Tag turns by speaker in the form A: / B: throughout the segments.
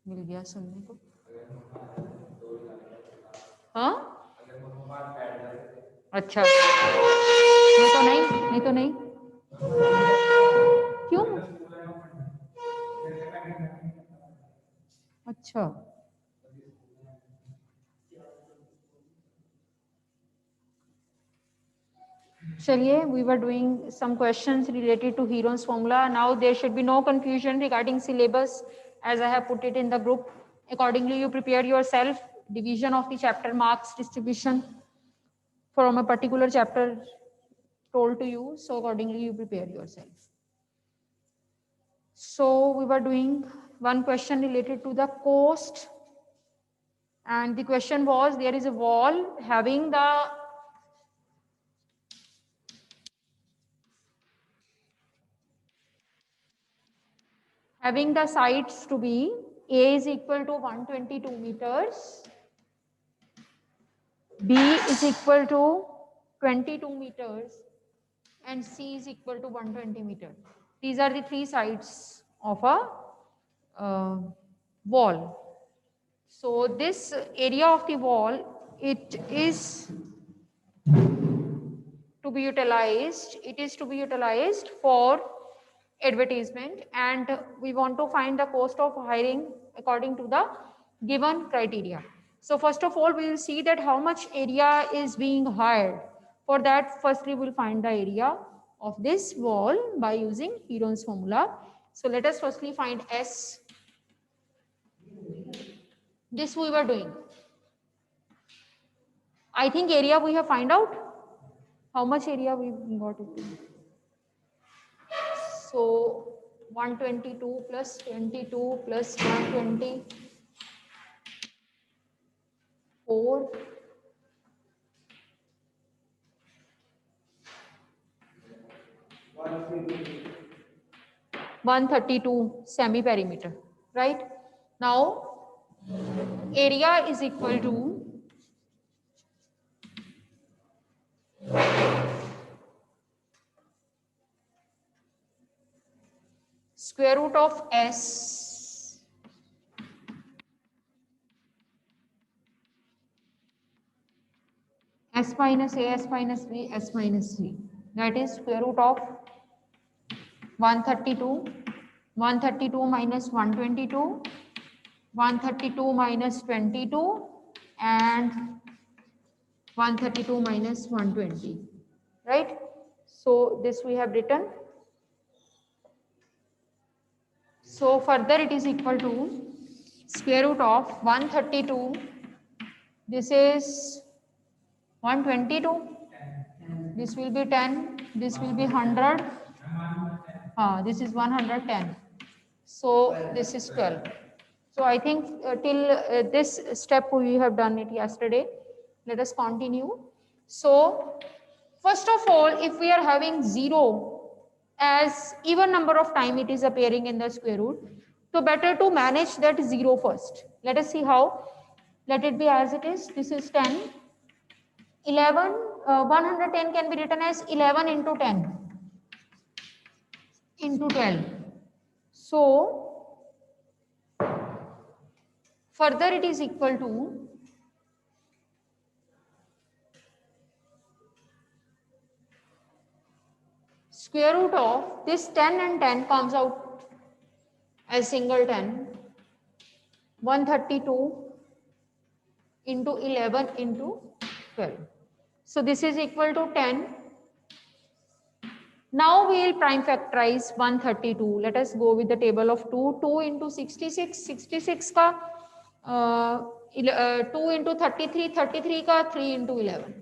A: मिल गया सुनने को। हाँ अच्छा, नहीं तो नहीं, नहीं तो नहीं, क्यों? अच्छा, चलिए, we were doing some questions related to Heron's formula. Now there should be no confusion regarding syllabus as I have put it in the group. Accordingly, you prepare yourself. Division of the chapter marks distribution from a particular chapter told to you. So accordingly, you prepare yourself. So we were doing one question related to the coast. And the question was, there is a wall having the sides to be A is equal to 122 meters, B is equal to 22 meters, and C is equal to 120 meters. These are the three sides of a wall. So this area of the wall, it is to be utilized. It is to be utilized for advertisement, and we want to find the cost of hiring according to the given criteria. So first of all, we will see that how much area is being hired. For that, firstly, we will find the area of this wall by using Heron's formula. So let us firstly find S. This we were doing. I think area we have find out. How much area we got it? So 122 plus 22 plus 124 132 semi perimeter, right? Now area is equal to square root of S minus A, S minus B, S minus C. That is square root of 132, 132 minus 122, 132 minus 22, and 132 minus 120, right? So this we have written. So further it is equal to square root of 132. This is 122. This will be 10. This will be 100. This is 110. So this is 12. So I think till this step we have done it yesterday. Let us continue. So first of all, if we are having 0 as even number of time it is appearing in the square root, so better to manage that 0 first. Let us see how. Let it be as it is. This is 10. 11, 110 can be written as 11 into 10 into 12. So further it is equal to square root of this 10 and 10 comes out as single 10, 132 into 11 into 12. So this is equal to 10. Now we will prime factorize 132. Let us go with the table of 2. 2 into 66. 66 ka 2 into 33. 33 ka 3 into 11.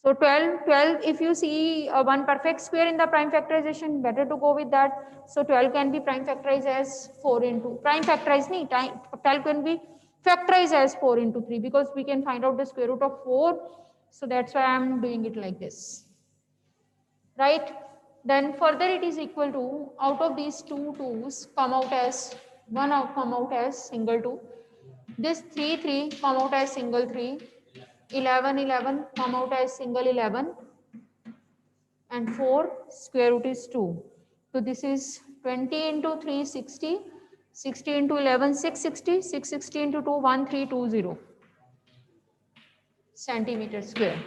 A: So 12, 12, if you see one perfect square in the prime factorization, better to go with that. So 12 can be prime factorized as 4 into, prime factorized, 12 can be factorized as 4 into 3 because we can find out the square root of 4. So that's why I'm doing it like this. Right? Then further it is equal to, out of these two 2's come out as, one out come out as single 2. This 3, 3 come out as single 3. 11, 11 come out as single 11, and 4 square root is 2. So this is 20 into 3, 60, 60 into 11, 660, 660 into 2, 1320 centimeter square.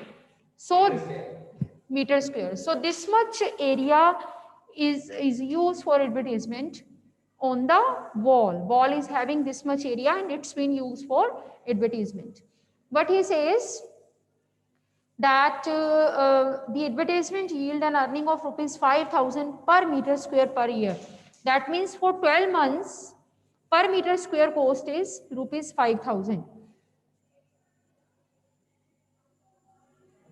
A: So meter square. So this much area is used for advertisement on the wall. Wall is having this much area and it's been used for advertisement. But he says that the advertisement yield an earning of rupees 5,000 per meter square per year. That means for 12 months per meter square cost is rupees 5,000.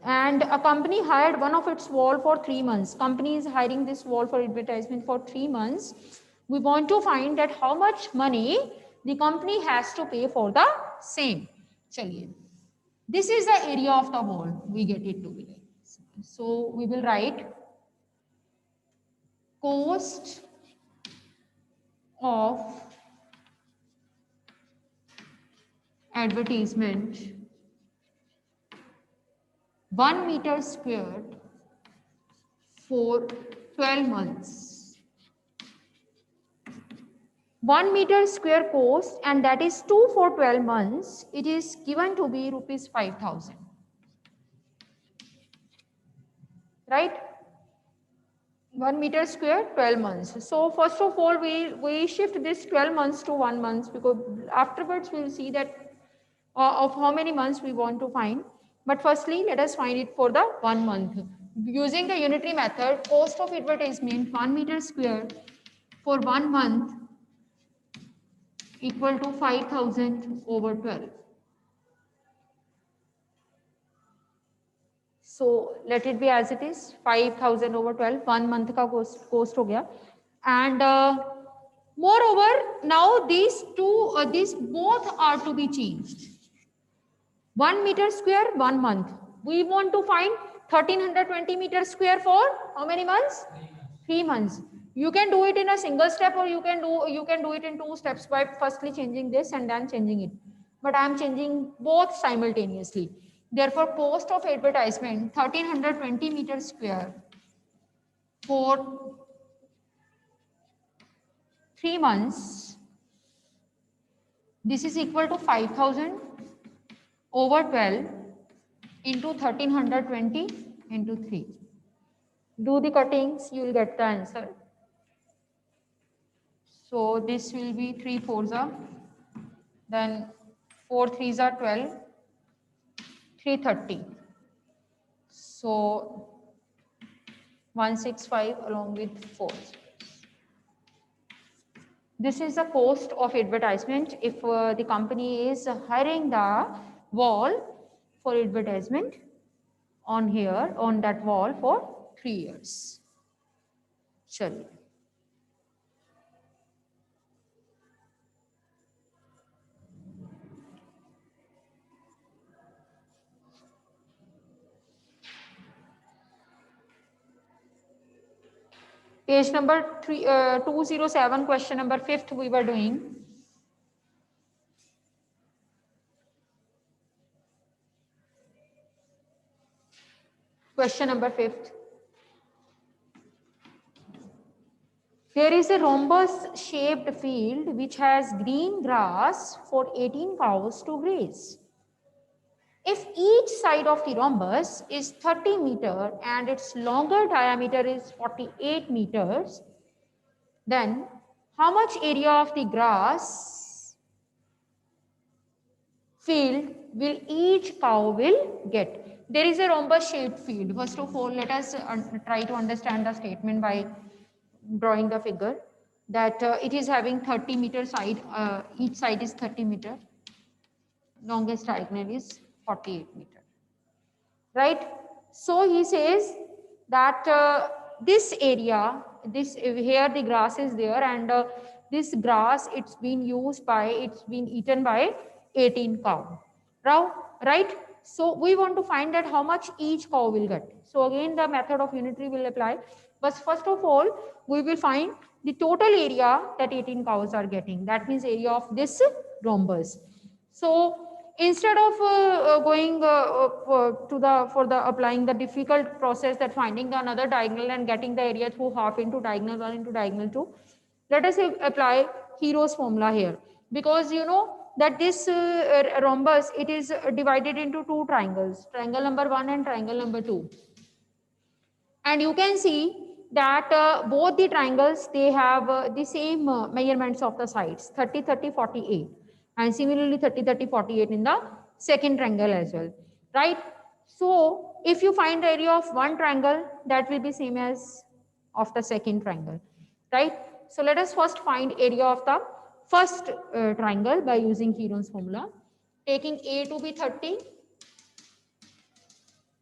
A: And a company hired one of its wall for 3 months. Company is hiring this wall for advertisement for 3 months. We want to find that how much money the company has to pay for the same. Chaliye. This is the area of the wall. We get it to be like this. So we will write cost of advertisement 1 meter squared for 12 months. 1 meter square cost, and that is 2 for 12 months. It is given to be rupees 5,000. Right? 1 meter square, 12 months. So first of all, we shift this 12 months to 1 month, because afterwards we will see that of how many months we want to find. But firstly, let us find it for the 1 month. Using the unitary method, cost of advertisement 1 meter square for 1 month equal to 5,000 over 12. So let it be as it is, 5,000 over 12, 1 month ka cost ho gaya. And moreover, now these both are to be changed. 1 meter square, 1 month. We want to find 1320 meters square for how many months? 3 months. You can do it in a single step, or you can do it in 2 steps by firstly changing this and then changing it. But I am changing both simultaneously. Therefore, cost of advertisement 1320 meters square for 3 months. This is equal to 5,000 over 12 into 1320 into 3. Do the cuttings, you will get the answer. So this will be 3 4s are, then 4 3s are 12, 330. So 165 along with 4. This is the cost of advertisement if the company is hiring the wall for advertisement on here, on that wall for 3 years. Chaliye. Page number 207, question number 5th we were doing. Question number 5th. There is a rhombus shaped field which has green grass for 18 cows to graze. If each side of the rhombus is 30 meter and its longer diameter is 48 meters, then how much area of the grass field will each cow will get? There is a rhombus shaped field. First of all, let us try to understand the statement by drawing the figure, that it is having 30 meter side, each side is 30 meter, longest diagonal is 48 meter. Right? So he says that this area, this here the grass is there, and this grass it's been eaten by 18 cow. Right? So we want to find that how much each cow will get. So again the method of unitary will apply. But first of all, we will find the total area that 18 cows are getting. That means area of this rhombus. So Instead of going to the for the applying the difficult process that finding the another diagonal and getting the area through half into diagonal 1 into diagonal 2, let us apply Hero's formula here, because you know that this rhombus, it is divided into two triangles, triangle number 1 and triangle number 2, and you can see that both the triangles, they have the same measurements of the sides, 30 30 48, and similarly 30 30 48 in the second triangle as well, right? So if you find the area of one triangle, that will be same as of the second triangle, right? So let us first find area of the first triangle by using Heron's formula, taking A to be 30,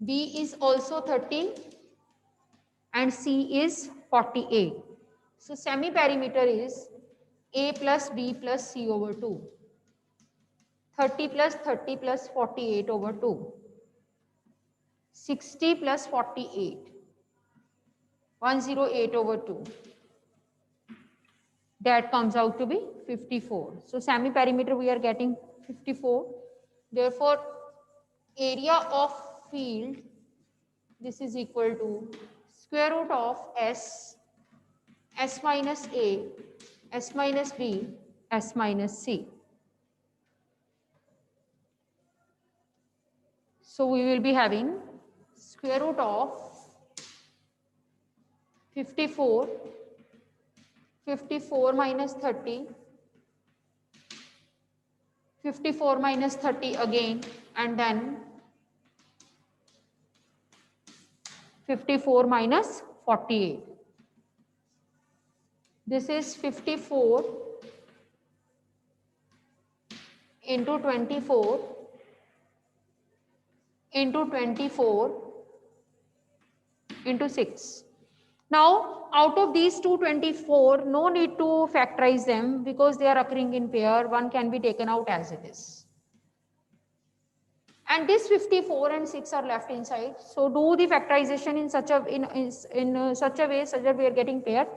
A: B is also 30, and C is 48. So semi-perimeter is A plus B plus C over 2. 30 plus 30 plus 48 over 2. 60 plus 48. 108 over 2. That comes out to be 54. So semi-perimeter we are getting 54. Therefore, area of field, this is equal to square root of S, S minus A, S minus B, S minus C. So we will be having square root of 54, 54 minus 30, 54 minus 30 again, and then 54 minus 48. This is 54 into 24 into 24 into 6. Now, out of these 224, no need to factorize them because they are occurring in pair. One can be taken out as it is. And this 54 and 6 are left inside. So do the factorization in such a way such that we are getting pair.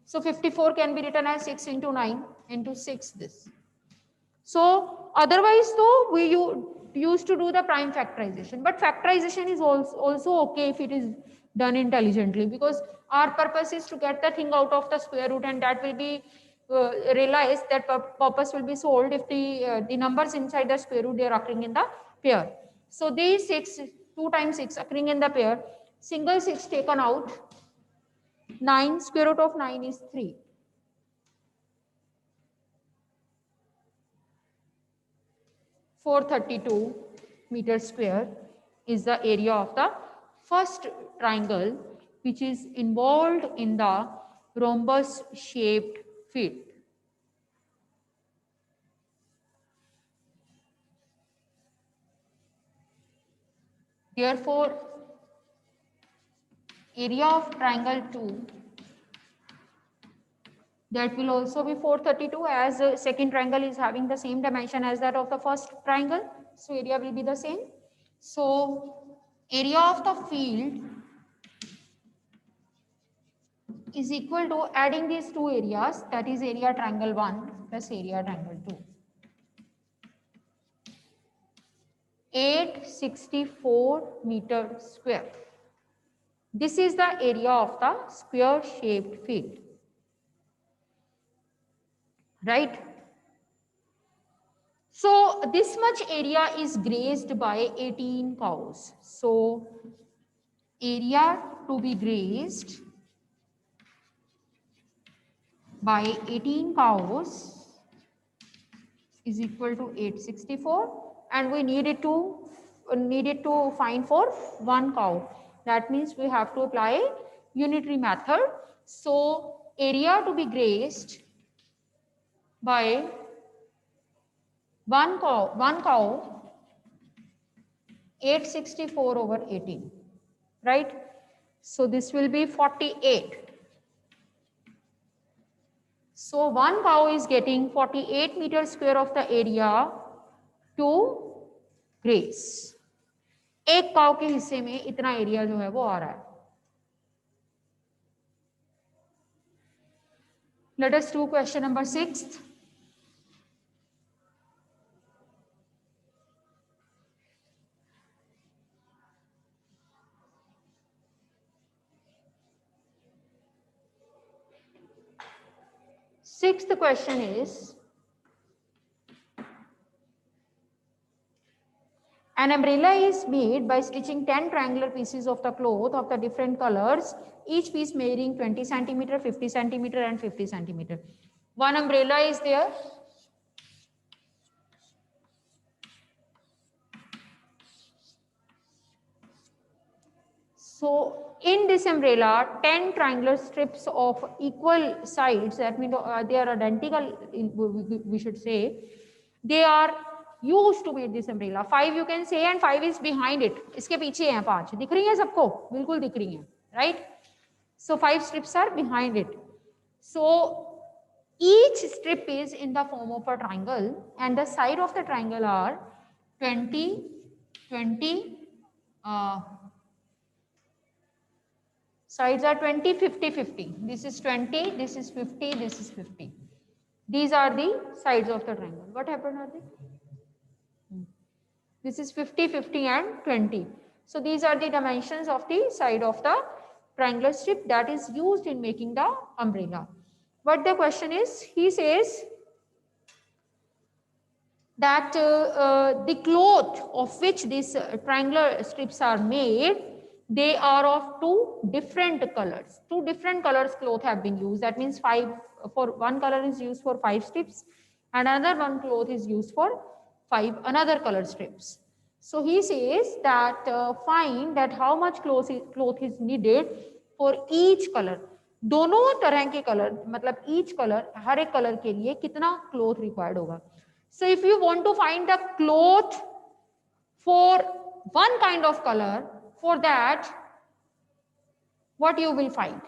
A: So 54 can be written as 6 into 9 into 6 this. So otherwise though, we used to do the prime factorization, but factorization is also okay if it is done intelligently, because our purpose is to get the thing out of the square root, and that will be realized, that purpose will be solved if the numbers inside the square root, they are occurring in the pair. So these 6, 2 times 6 occurring in the pair, single 6 taken out, 9, square root of 9 is 3. 432 meters square is the area of the first triangle which is involved in the rhombus shaped field. Therefore, area of triangle 2, that will also be 432, as the second triangle is having the same dimension as that of the first triangle. So area will be the same. So area of the field is equal to adding these two areas, that is area triangle 1 plus area triangle 2. 864 meter square. This is the area of the square shaped field, right? So this much area is grazed by 18 cows. So area to be grazed by 18 cows is equal to 864, and we needed to find for one cow. That means we have to apply unitary method. So area to be grazed by one cow 864 over 18, right? So this will be 48. So one cow is getting 48 meters square of the area to graze. एक काव के हिस्से में इतना area जो है वो आ रहा है. Let us do question number 6. Sixth question is, an umbrella is made by stitching 10 triangular pieces of the cloth of the different colors, each piece measuring 20 centimeter, 50 centimeter and 50 centimeter. One umbrella is there. So in this umbrella, 10 triangular strips of equal sides, that means they are identical, we should say, they are used to make this umbrella. 5 you can say and 5 is behind it. इसके पीछे हैं 5. दिख रही हैं सबको? बिल्कुल दिख रही हैं, right? So 5 strips are behind it. So each strip is in the form of a triangle and the side of the triangle are 20, 20, sides are 20, 50, 50. This is 20, this is 50, this is 50. These are the sides of the triangle. What happened, are they? This is 50, 50 and 20. So these are the dimensions of the side of the triangular strip that is used in making the umbrella. What the question is, he says that the cloth of which these triangular strips are made, they are of two different colors. Two different colors cloth have been used. That means 5 for one color is used for 5 strips and another one cloth is used for 5 another color strips. So he says that find that how much cloth is needed for each color. दोनों तरह के colour, मतलब each color, हर एक colour के लिए कितना cloth required होगा. So if you want to find the cloth for one kind of color, for that, what you will find?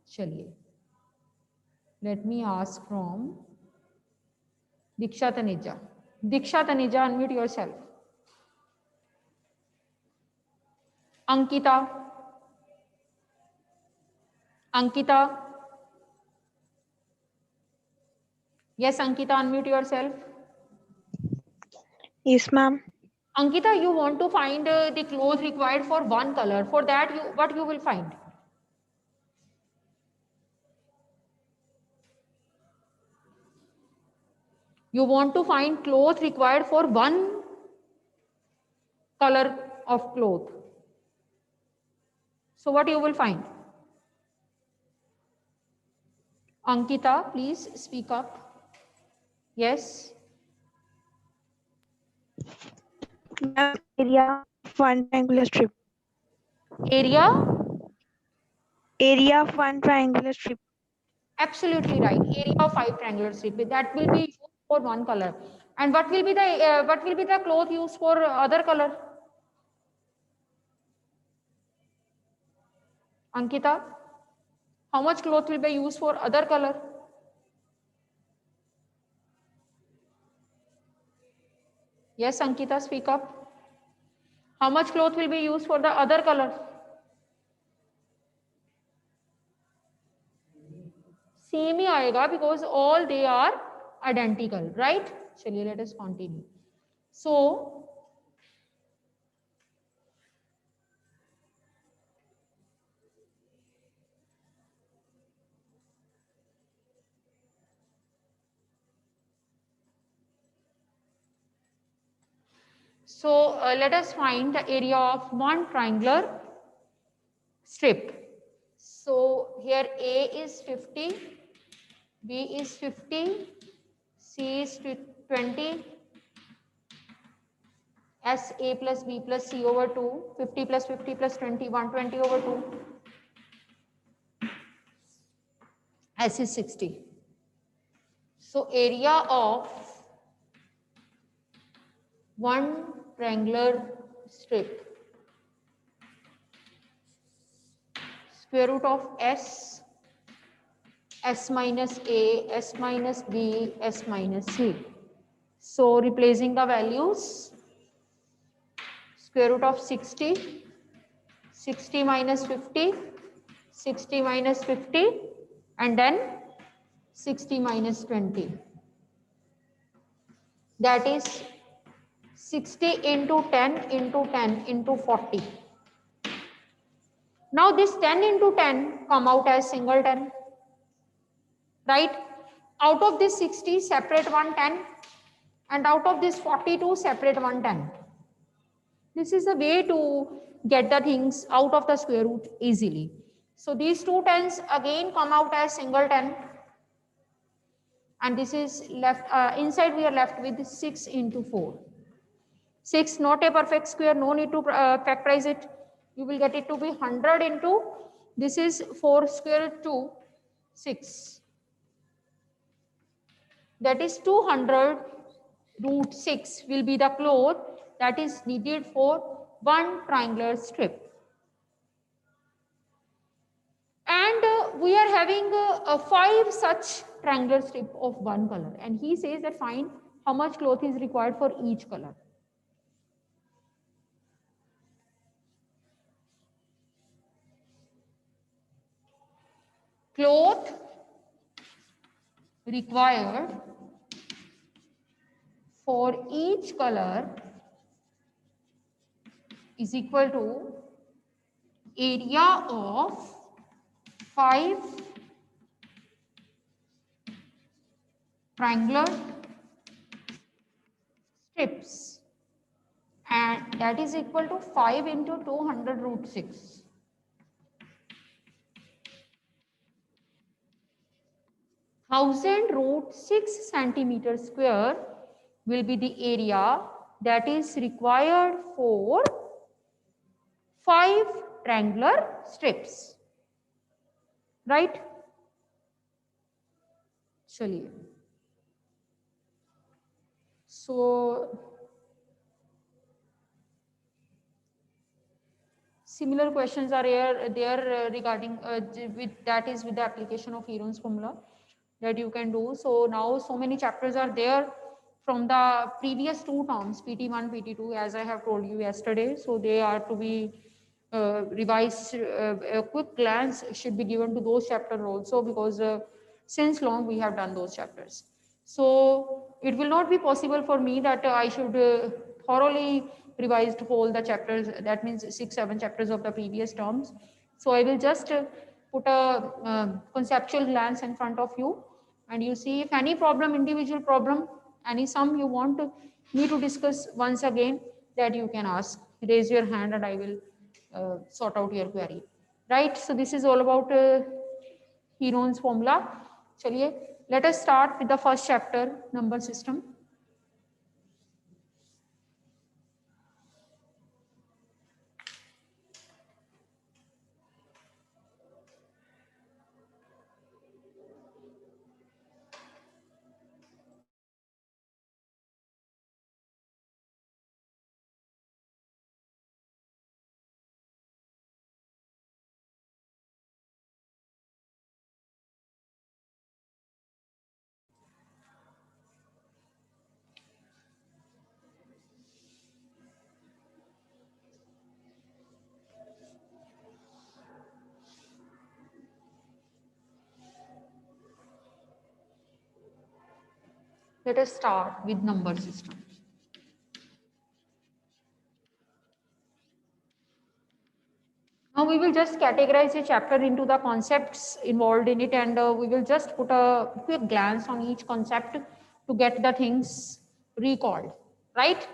A: Chaliye. Let me ask from Diksha Taneja. Diksha Taneja, unmute yourself. Ankita. Ankita. Yes, Ankita, unmute yourself.
B: Yes, ma'am.
A: Ankita, you want to find the cloth required for one color. For that, what you will find? You want to find cloth required for one color of cloth. So what you will find? Ankita, please speak up. Yes.
B: Area of one triangular strip.
A: Area?
B: Area of one triangular strip.
A: Absolutely right. Area of 5 triangular strip. That will be used for one color. And what will be the cloth used for other color? Ankita, how much cloth will be used for other color? Yes, Ankita, speak up. How much cloth will be used for the other color? Same ही आएगा because all they are identical, right? चलिए, let us continue. So let us find the area of one triangular strip. So here A is 50, B is 50, C is 20, S A plus B plus C over 2, 50 plus 50 plus 20, 120 over 2, S is 60. So area of one triangular strip, square root of S, S minus A, S minus B, S minus C. So replacing the values, square root of 60, 60 minus 50, 60 minus 50, and then 60 minus 20. That is 60 into 10 into 10 into 40. Now this 10 into 10 come out as single 10, right? Out of this 60, separate one 10, and out of this 42, separate one 10. This is a way to get the things out of the square root easily. So these two tens again come out as single 10, and this is left inside we are left with 6 into 4. 6, not a perfect square, no need to factorize it. You will get it to be 100 into, this is 4 square root 2, 6. That is 200 root 6 will be the cloth that is needed for one triangular strip. And we are having 5 such triangular strip of one color, and he says that find how much cloth is required for each color. Cloth required for each color is equal to area of 5 triangular strips, and that is equal to 5 into 200 root 6. Thousand root 6 centimeter square will be the area that is required for 5 triangular strips, right? Chaliye. So similar questions are there regarding with that is with the application of Heron's formula that you can do. So now so many chapters are there from the previous two terms, PT1, PT2, as I have told you yesterday. So they are to be revised. A quick glance should be given to those chapters also, because since long we have done those chapters. So it will not be possible for me that I should thoroughly revise whole the chapters, that means 6-7 chapters of the previous terms. So I will just put a conceptual glance in front of you, and you see if any problem, individual problem, any sum you want me to discuss once again, that you can ask, raise your hand and I will sort out your query, right? So this is all about Heron's formula. Chaliye, let us start with the first chapter, number system. Let us start with number system. Now we will just categorize a chapter into the concepts involved in it, and we will just put a quick glance on each concept to get the things recalled, right?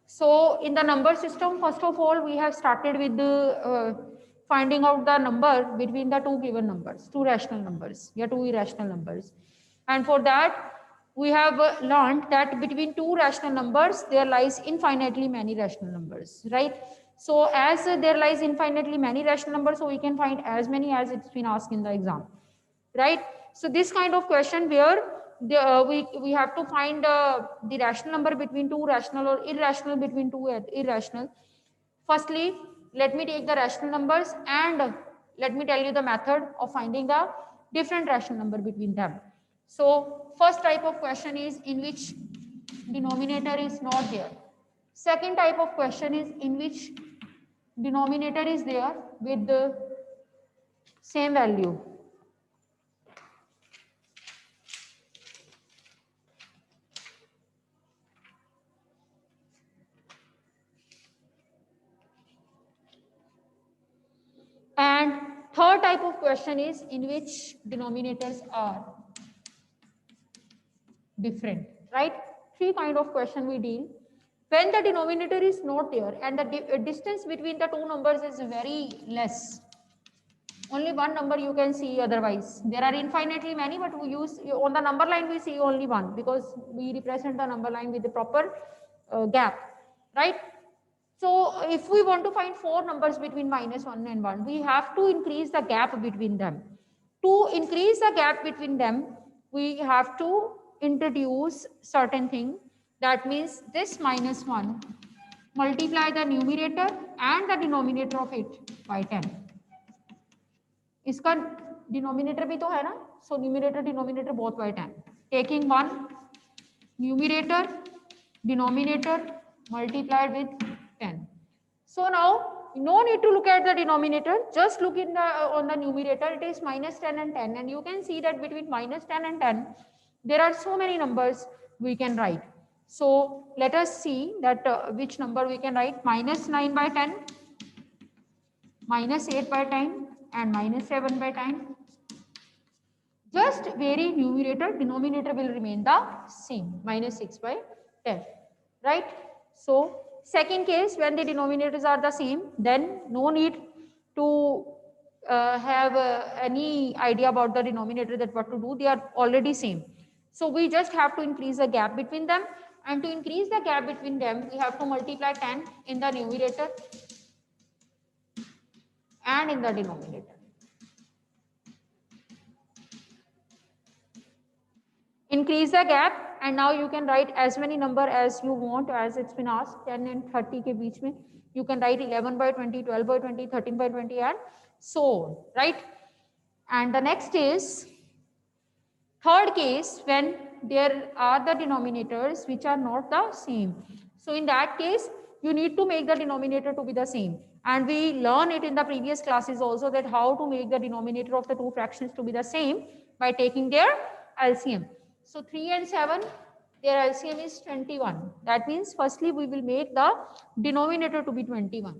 A: So in the number system, first of all, we have started with the finding out the number between the two given numbers, two rational numbers, yeah, two irrational numbers. And for that, we have learned that between two rational numbers, there lies infinitely many rational numbers, right? So as there lies infinitely many rational numbers, so we can find as many as it's been asked in the exam, right? So this kind of question where we have to find the rational number between two rational or irrational between two irrational. Firstly, let me take the rational numbers and let me tell you the method of finding the different rational number between them. So first type of question is in which denominator is not there. Second type of question is in which denominator is there with the same value. And third type of question is in which denominators are different, right? Three kind of question we deal. When the denominator is not there and the distance between the two numbers is very less, only one number you can see, otherwise there are infinitely many, but we use on the number line we see only one because we represent the number line with the proper gap, right? So if we want to find four numbers between -1 and 1, we have to increase the gap between them. To increase the gap between them, we have to introduce certain thing. That means this -1 multiply the numerator and the denominator of it by 10. इसका denominator भी तो है ना, so numerator denominator both by 10, taking one numerator denominator multiplied with 10. So now no need to look at the denominator, just look in the on the numerator. It is -10 and 10, and you can see that between -10 and 10 there are so many numbers we can write. So let us see that which number we can write. -9 by 10, -8 by 10 and -7 by 10. Just vary numerator, denominator will remain the same, -6 by 10, right? So second case, when the denominators are the same, then no need to have any idea about the denominator that what to do. They are already same. So we just have to increase the gap between them, and to increase the gap between them, we have to multiply 10 in the numerator and in the denominator. Increase the gap, and now you can write as many number as you want, as it's been asked. 10 and 30 के बीच में you can write 11 by 20, 12 by 20, 13 by 20 and so on, right? And the next is third case, when there are the denominators which are not the same. So in that case you need to make the denominator to be the same, and we learn it in the previous classes also, that how to make the denominator of the two fractions to be the same by taking their LCM. So 3 and 7, their LCM is 21. That means firstly we will make the denominator to be 21.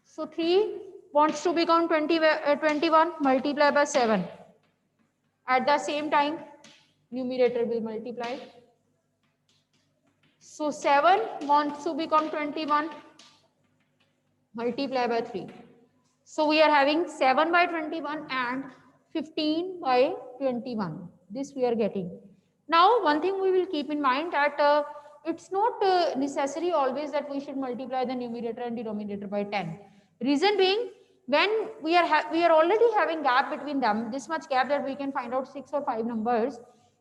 A: So 3 wants to become 21, multiply by 7. At the same time, numerator will multiply. So 7 wants to become 21, multiply by 3. So we are having 7 by 21 and 15 by 21. This we are getting. Now one thing we will keep in mind, that it's not necessary always that we should multiply the numerator and denominator by 10. Reason being, when we are already having gap between them, this much gap that we can find out 6 or 5 numbers,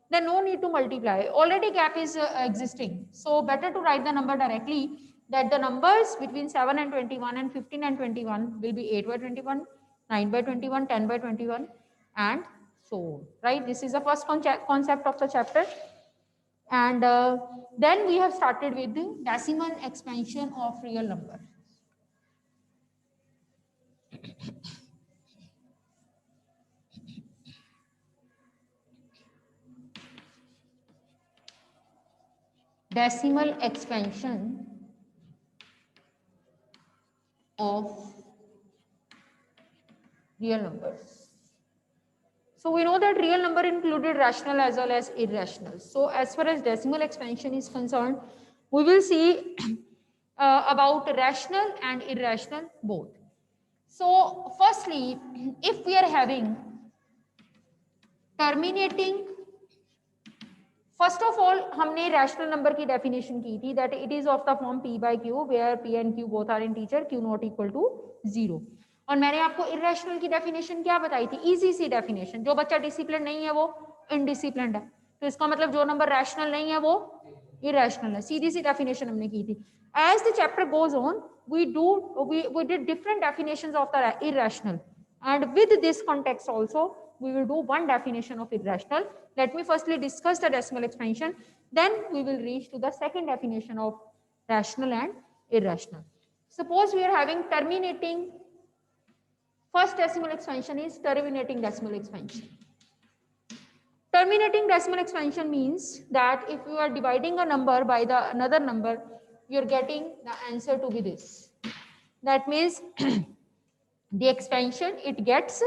A: then no need to multiply. Already gap is existing. So better to write the number directly, that the numbers between 7 and 21 and 15 and 21 will be 8 by 21, 9 by 21, 10 by 21 and so on, right? This is the first concept of the chapter. And then we have started with the decimal expansion of real number. Decimal expansion of real numbers. So we know that real number included rational as well as irrational. So as far as decimal expansion is concerned, we will see about rational and irrational both. So firstly, if we are having terminating, first of all हमने rational number की definition की थी, that it is of the form p by q, where p and q both are integer, q not equal to 0. और मैंने आपको irrational की definition क्या बताई थी, इजी सी डेफिनेशन, जो बच्चा डिसिप्लिन नहीं है वो इनडिसिप्लिन्ड है, तो इसका मतलब जो नंबर रैशनल नहीं है वो इरेशनल है, सीधी सी डेफिनेशन हमने की थी. As the chapter goes on, we did different definitions of the irrational, and with this context also we will do one definition of irrational. Let me firstly discuss the decimal expansion, then we will reach to the second definition of rational and irrational. Suppose we are having terminating. First decimal expansion is terminating decimal expansion. Terminating decimal expansion means that if you are dividing a number by another number, you are getting the answer to be this. That means the expansion, it gets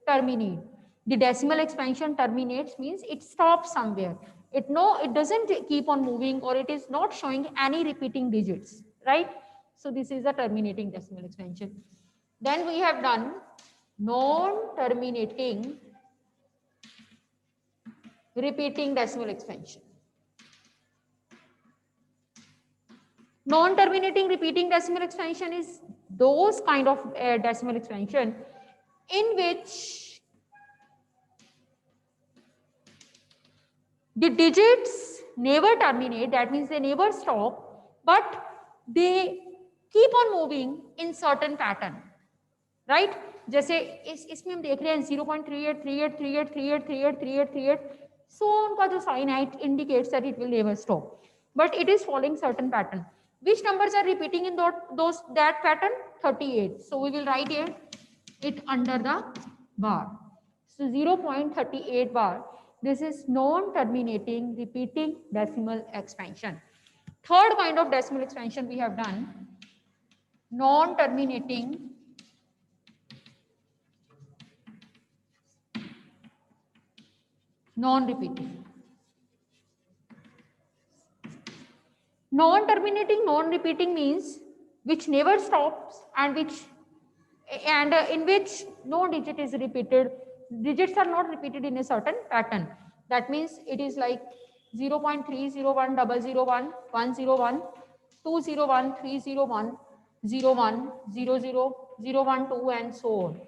A: terminated. The decimal expansion terminates means it stops somewhere. It doesn't keep on moving, or it is not showing any repeating digits, right? So this is a terminating decimal expansion. Then we have done non-terminating repeating decimal expansion. Non-terminating repeating decimal expansion is those kind of decimal expansion in which the digits never terminate, that means they never stop, but they keep on moving in certain pattern, right? जैसे इसमें हम देख रहे हैं 0.38, 38, 38, 38, 38, 38, 38, so उनका जो sign है, it indicates that it will never stop, but it is following certain pattern. Which numbers are repeating in that pattern? 38. So we will write here it under the bar. So 0.38 bar. This is non-terminating repeating decimal expansion. Third kind of decimal expansion we have done, non-terminating non-repeating. Non-terminating non-repeating means which never stops and in which no digit is repeated. Digits are not repeated in a certain pattern. That means it is like 0.301, 001, 101, 201, 301, 01, 00, 012, and so on.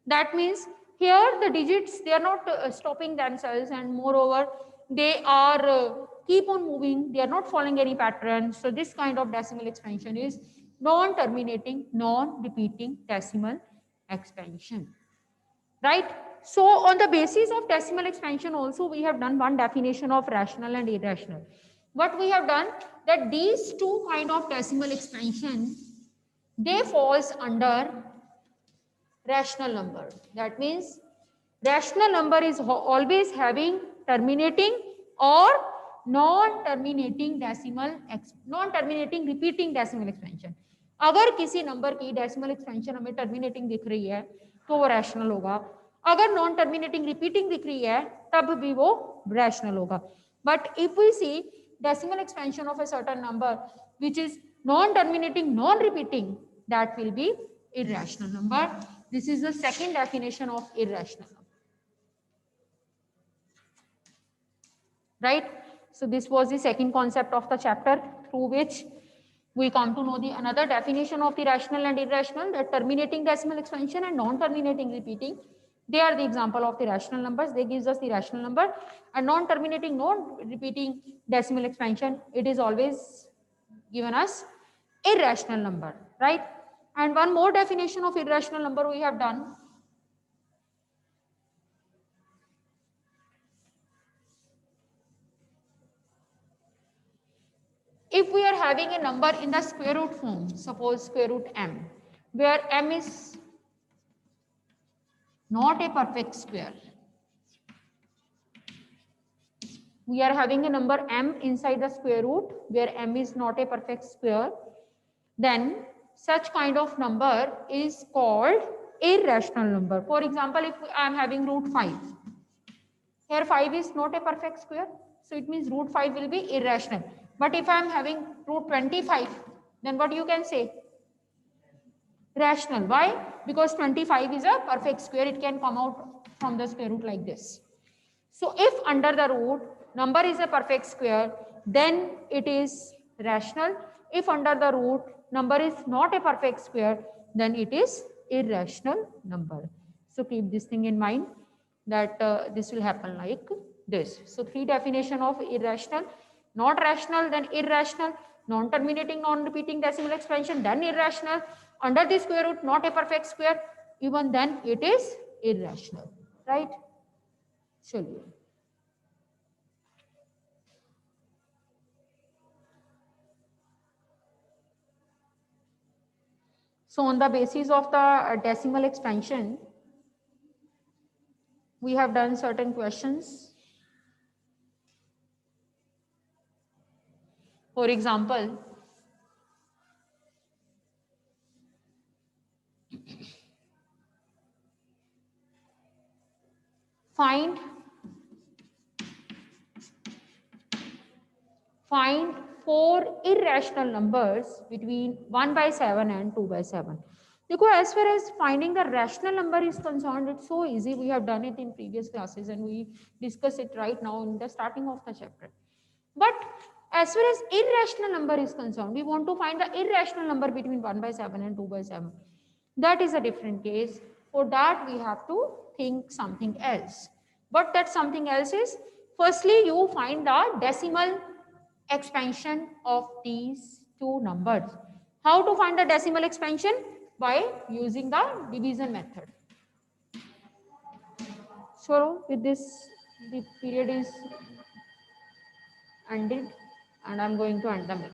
A: That means here the digits, they are not stopping themselves, and moreover they are keep on moving, they are not following any pattern. So this kind of decimal expansion is non-terminating non-repeating decimal expansion, right? So on the basis of decimal expansion also we have done one definition of rational and irrational. What we have done, that these two kind of decimal expansion, they falls under rational number. That means rational number is always having terminating or non-terminating repeating decimal expansion. अगर किसी number की decimal expansion हमें terminating दिख रही है तो वो rational होगा, अगर नॉन टर्मिनेटिंग रिपीटिंग दिख रही है तब भी वो रैशनल होगा. But if we see decimal expansion of a certain number which is non-terminating non-repeating, that will be irrational number. This is the second definition of irrational number. Right? So this was the second concept of the chapter, through which we come to know the another definition of the rational and irrational, that terminating decimal expansion and non-terminating repeating. They are the example of the rational numbers. They gives us the rational number. And non-terminating non-repeating decimal expansion, it is always given us irrational number, right? And one more definition of irrational number we have done. If we are having a number in the square root form, suppose square root m, where m is not a perfect square. We are having a number m inside the square root where m is not a perfect square. Then such kind of number is called irrational number. For example, if I am having root 5, here 5 is not a perfect square, so it means root 5 will be irrational. But if I am having root 25, then what you can say? Rational. Why? Because 25 is a perfect square, it can come out from the square root like this. So if under the root number is a perfect square, then it is rational. If under the root number is not a perfect square, then it is irrational number. So keep this thing in mind, that this will happen like this. So three definition of irrational: not rational, then irrational; non-terminating non-repeating decimal expansion, then irrational; under the square root not a perfect square, even then it is irrational, right? Chaliye. So on the basis of the decimal expansion, we have done certain questions. For example, find find 4 irrational numbers between 1 by 7 and 2 by 7. Because as far as finding the rational number is concerned, it's so easy. We have done it in previous classes and we discuss it right now in the starting of the chapter. But as far as irrational number is concerned, we want to find the irrational number between 1 by 7 and 2 by 7. That is a different case. For that, we have to think something else. But that something else is, firstly, you find the decimal expansion of these two numbers. How to find the decimal expansion? By using the division method. So with this, the period is ended and I'm going to end the meeting.